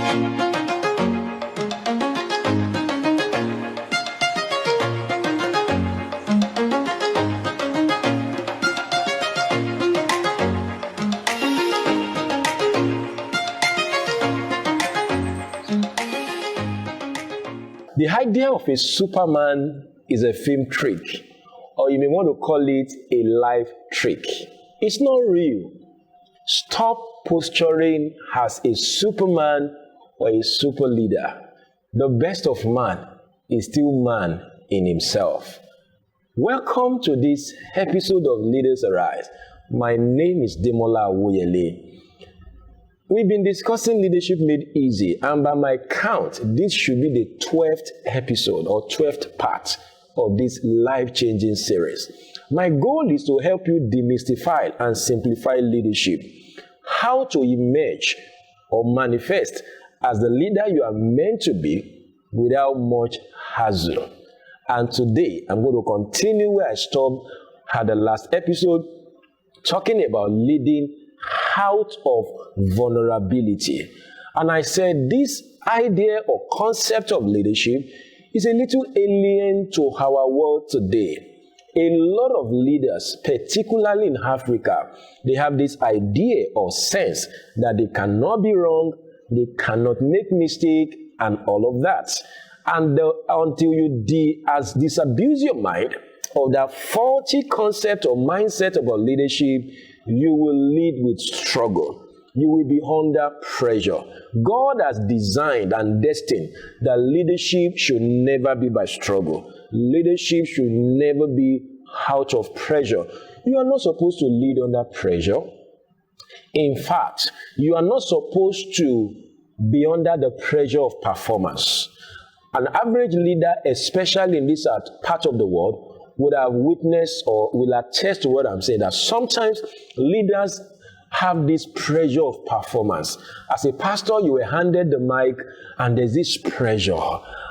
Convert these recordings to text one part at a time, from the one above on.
The idea of a Superman is a film trick, or you may want to call it a life trick. It's not real. Stop posturing as a Superman or a super leader. The best of man is still man in himself. Welcome to this episode of Leaders Arise. My name is Demola Awoyele. We've been discussing leadership made easy, and by my count, this should be the 12th episode or 12th part of this life-changing series. My goal is to help you demystify and simplify leadership, how to emerge or manifest as the leader you are meant to be without much hassle. And today, I'm going to continue where I stopped at the last episode, talking about leading out of vulnerability. And I said this idea or concept of leadership is a little alien to our world today. A lot of leaders, particularly in Africa, they have this idea or sense that they cannot be wrong, they cannot make mistake, and all of that. And until you disabuse your mind of that faulty concept or mindset about leadership, you will lead with struggle. You will be under pressure. God has designed and destined that leadership should never be by struggle. Leadership should never be out of pressure. You are not supposed to lead under pressure. In fact, you are not supposed to be under the pressure of performance. An average leader, especially in this part of the world, would have witnessed or will attest to what I'm saying, that sometimes leaders have this pressure of performance. As a pastor, you were handed the mic and there's this pressure.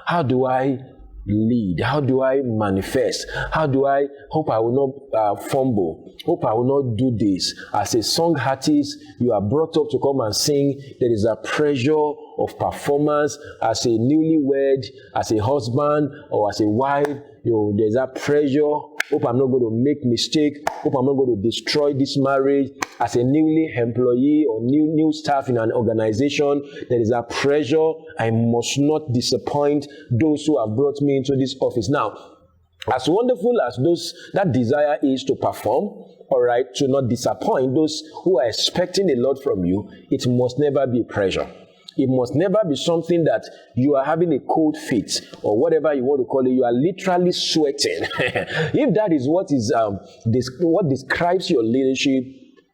How do I lead? How do I manifest? How do I hope I will not fumble? Hope I will not do this. As a song artist, you are brought up to come and sing. There is a pressure of performance. As a newlywed, as a husband, or as a wife, there's that pressure. Hope I'm not going to make mistake. Hope I'm not going to destroy this marriage. As a newly employee or new staff in an organization, there is a pressure. I must not disappoint those who have brought me into this office. Now, as wonderful as that desire is to perform, all right, to not disappoint those who are expecting a lot from you, it must never be pressure. It must never be something that you are having a cold feet or whatever you want to call it. You are literally sweating. If that is what describes your leadership,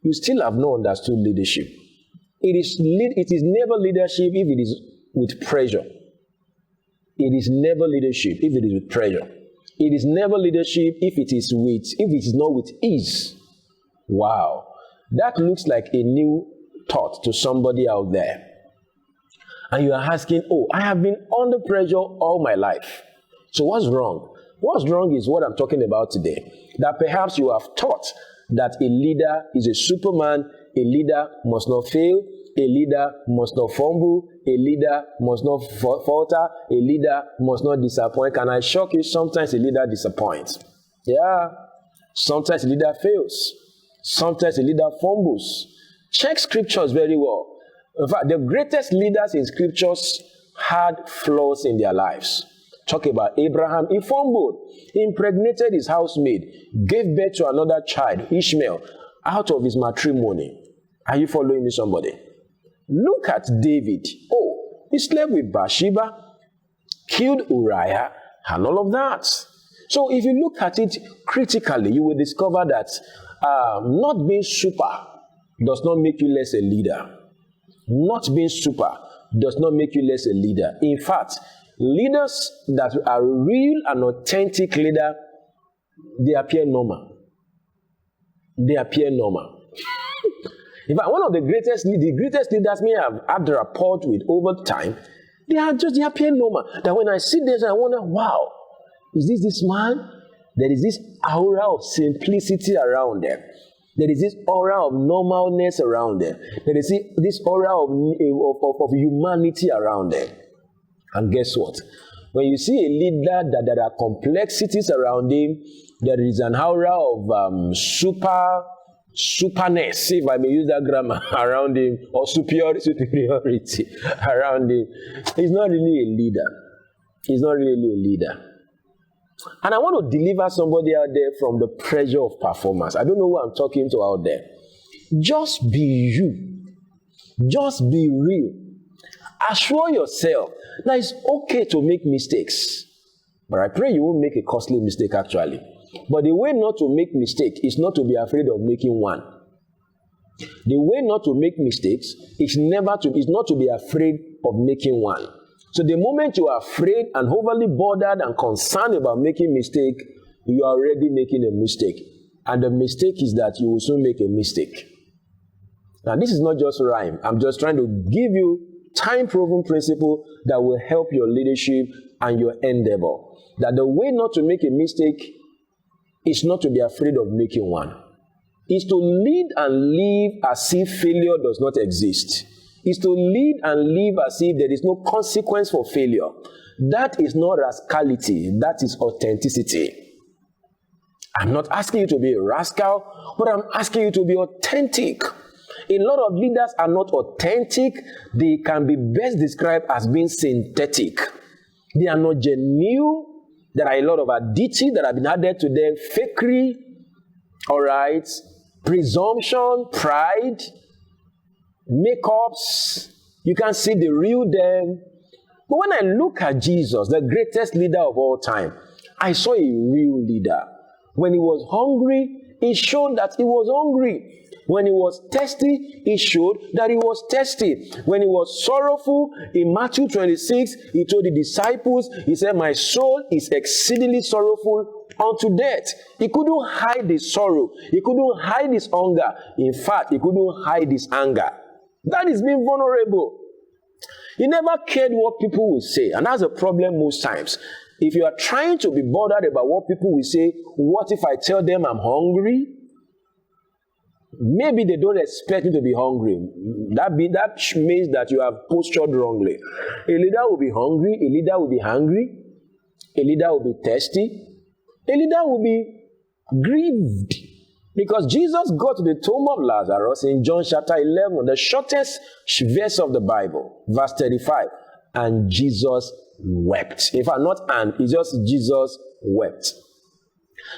you still have not understood leadership. It is never leadership if it is with pressure. It is never leadership if it is with pressure. It is never leadership if it is not with ease. Wow, that looks like a new thought to somebody out there. And you are asking, I have been under pressure all my life. So what's wrong? What's wrong is what I'm talking about today. That perhaps you have thought that a leader is a Superman, a leader must not fail, a leader must not fumble, a leader must not falter, a leader must not disappoint. Can I shock you? Sometimes a leader disappoints. Yeah. Sometimes a leader fails. Sometimes a leader fumbles. Check scriptures very well. In fact, the greatest leaders in scriptures had flaws in their lives. Talk about Abraham. He fumbled. He impregnated his housemaid, gave birth to another child, Ishmael, out of his matrimony. Are you following me, somebody? Look at David. He slept with Bathsheba, killed Uriah, and all of that. So if you look at it critically, you will discover that not being super does not make you less a leader. Not being super does not make you less a leader. In fact, leaders that are real and authentic leaders, they appear normal. They appear normal. In fact, one of the greatest leaders me have had the rapport with over time, they appear normal. That when I see this, I wonder, wow, is this man? There is this aura of simplicity around them. There is this aura of normalness around them. There is this aura of humanity around them. And guess what? When you see a leader that there are complexities around him, there is an aura of superness, if I may use that grammar, around him, or superiority around him. He's not really a leader. He's not really a leader. And I want to deliver somebody out there from the pressure of performance. I don't know who I'm talking to out there. Just be you. Just be real. Assure yourself that it's okay to make mistakes. But I pray you won't make a costly mistake actually. But the way not to make mistake is not to be afraid of making one. The way not to make mistakes is not to be afraid of making one. So the moment you are afraid and overly bothered and concerned about making mistake, you are already making a mistake. And the mistake is that you will soon make a mistake. Now this is not just rhyme. I'm just trying to give you time-proven principle that will help your leadership and your endeavor. That the way not to make a mistake is not to be afraid of making one. It's to lead and live as if failure does not exist. It's to lead and live as if there is no consequence for failure. That is not rascality. That is authenticity. I'm not asking you to be a rascal, but I'm asking you to be authentic. A lot of leaders are not authentic. They can be best described as being synthetic. They are not genuine. There are a lot of additives that have been added to them. Fakery, all right, presumption, pride, makeups. You can see the real them. But when I look at Jesus, the greatest leader of all time, I saw a real leader. When he was hungry, he showed that he was hungry. When he was thirsty, he showed that he was thirsty. When he was sorrowful, in Matthew 26, he told the disciples, he said, my soul is exceedingly sorrowful unto death. He couldn't hide his sorrow. He couldn't hide his hunger. In fact, he couldn't hide his anger. That is being vulnerable. He never cared what people would say. And that's a problem most times. If you are trying to be bothered about what people will say, what if I tell them I'm hungry? Maybe they don't expect you to be hungry. That means that you have postured wrongly. A leader will be hungry. A leader will be hungry. A leader will be thirsty. A leader will be grieved. Because Jesus got to the tomb of Lazarus in John chapter 11, the shortest verse of the Bible, verse 35. And Jesus wept. In fact, not and, it's just Jesus wept.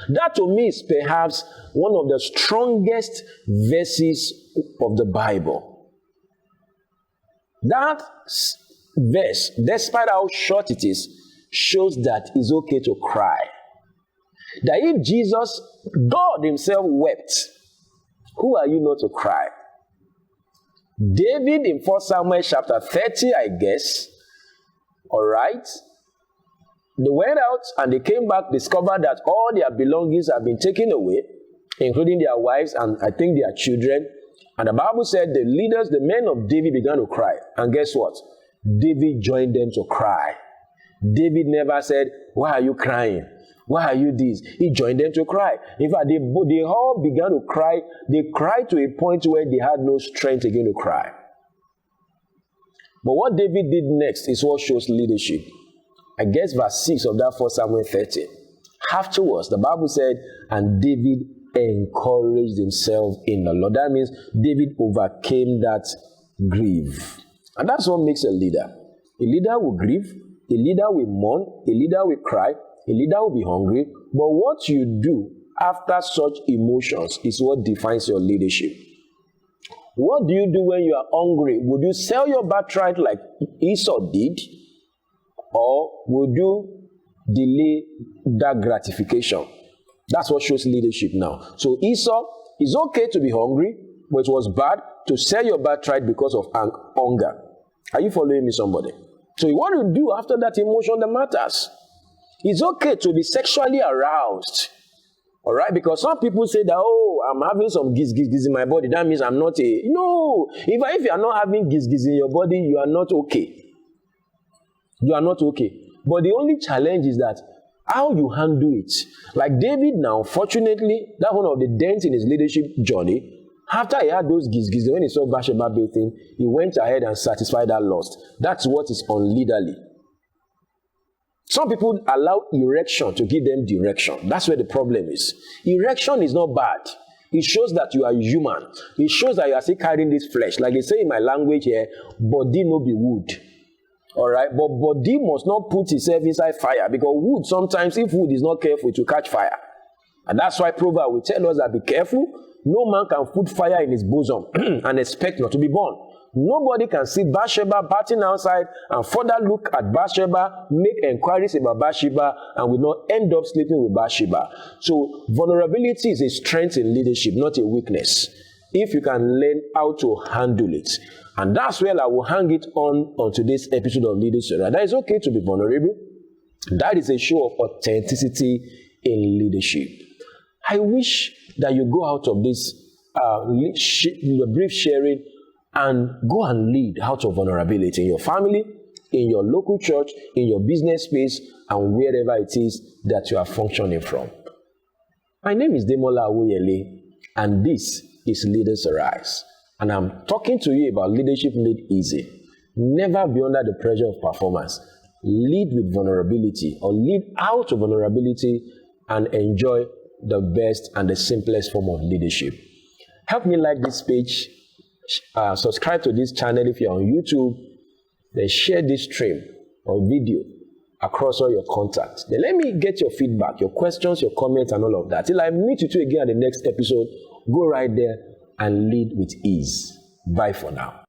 That to me is perhaps one of the strongest verses of the Bible. That verse, despite how short it is, shows that it's okay to cry. That if Jesus, God himself wept, who are you not to cry? David in 1 Samuel chapter 30, I guess, all right, they went out and they came back, discovered that all their belongings have been taken away, including their wives and I think their children. And the Bible said the leaders, the men of David began to cry. And guess what? David joined them to cry. David never said, why are you crying? Why are you this? He joined them to cry. In fact, they all began to cry. They cried to a point where they had no strength again to cry. But what David did next is what shows leadership. I guess verse 6 of that 1 Samuel 30. Afterwards, the Bible said, and David encouraged himself in the Lord. That means David overcame that grief. And that's what makes a leader. A leader will grieve. A leader will mourn. A leader will cry. A leader will be hungry. But what you do after such emotions is what defines your leadership. What do you do when you are hungry? Would you sell your birthright like Esau did? Or would you delay that gratification? That's what shows leadership now. So Esau, it's okay to be hungry, but it was bad to sell your birthright because of hunger. Are you following me, somebody? So what do you do after that emotion that matters? It's okay to be sexually aroused. All right? Because some people say that, oh, I'm having some giz in my body. That means I'm not a... No. If you are not having giz in your body, you are not okay. You are not okay. But the only challenge is that How you handle it. Like David now, fortunately, that one of the dents in his leadership journey, after he had those giz, when he saw Bathsheba bathing, he went ahead and satisfied that lust. That's what is unleaderly. Some people allow erection to give them direction. That's where the problem is. Erection is not bad. It shows that you are human. It shows that you are still carrying this flesh. Like they say in my language here, body no be wood. All right? But body must not put itself inside fire, because wood, sometimes if wood is not careful, it will catch fire. And that's why Proverbs will tell us that be careful. No man can put fire in his bosom and expect not to be burned. Nobody can see Bathsheba batting outside and further look at Bathsheba, make inquiries about Bathsheba, and will not end up sleeping with Bathsheba. So vulnerability is a strength in leadership, not a weakness, if you can learn how to handle it. And that's where I will hang it on today's episode of Leadership. That it's okay to be vulnerable. That is a show of authenticity in leadership. I wish that you go out of this brief sharing and go and lead out of vulnerability in your family, in your local church, in your business space, and wherever it is that you are functioning from. My name is Demola Awoyele, and this is Leaders Arise. And I'm talking to you about leadership made easy. Never be under the pressure of performance. Lead with vulnerability, or lead out of vulnerability, and enjoy the best and the simplest form of leadership. Help me like this page. Subscribe to this channel if you're on YouTube. Then share this stream or video across all your contacts. Then let me get your feedback, your questions, your comments, and all of that. Till I meet you two again at the next episode, go right there and lead with ease. Bye for now.